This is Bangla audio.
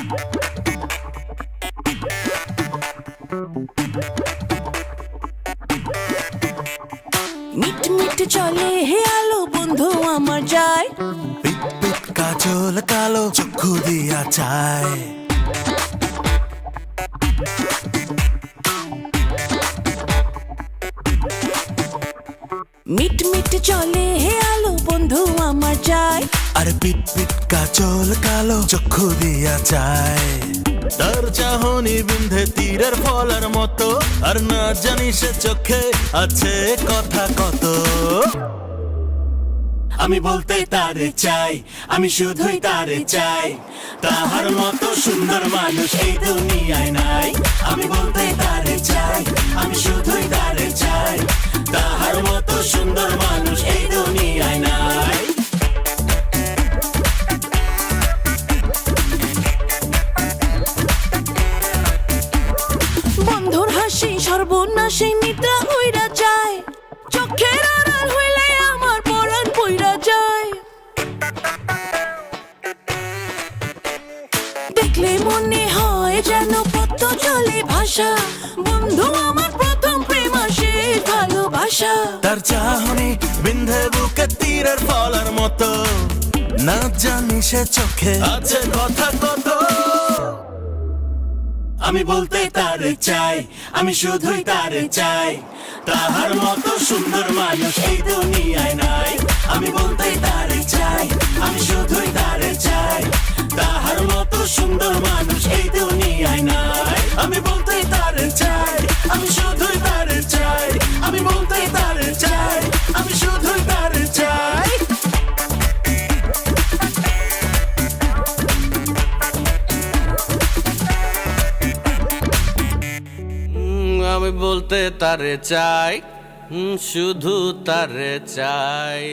মিট মিট চলে হে আলো বন্ধু আমার যায়, পিট পিট কাজল কালো চক্ষু দিয়া চায়। মিট মিট চলে হে আলো বন্ধু আমার যায়, আর পিট পিট কাজল কালো চক্ষু দিয়া চায়। তার চাহনি বিন্ধে তীরের ফলার মতো, আর না জানি সে চোখে আছে কথা কত। আমি বলতে তারে চাই, আমি শুধুই তারে চাই, তাহার মতো সুন্দর মানুষ এই দুনিয়ায় নাই। আমি বলতে তারে চাই, আমি শুধুই তারে চাই, তাহার মতো সুন্দর মানুষ এই দুনিয়ায় নাই। বন্ধুর হাসি সর্বনাশে নিদ্রা উইরা যায়, চোখের আড়াল হইলে আমার পরাণ পইরা যায়। দেখলে মনে হয় যেন পদ্ম চলে ভাষা, বন্ধু আমার প্রথম প্রেম শেষ ভালোবাসা। তার চাহনি বিন্ধে বুকে তীরের ফলার মতো, না জানি সে চোখে আছে কথা কত। আমি বলতে তারে চাই, আমি শুধুই তারে চাই, তাহার মতো সুন্দর মানুষ এই দুনিয়ায় নাই। আমি বলতে তারে চাই, আমি শুধুই তারে চাই, তাহার মতো সুন্দর মানুষ এই দুনিয়ায় নাই। আমি বলতে তারে চাই, আমি শুধুই তারে চাই, আমি বলতে তারে চাই, আমি শুধুই তারে চাই। আমি বলতে তারে চাই, শুধু তারে চাই।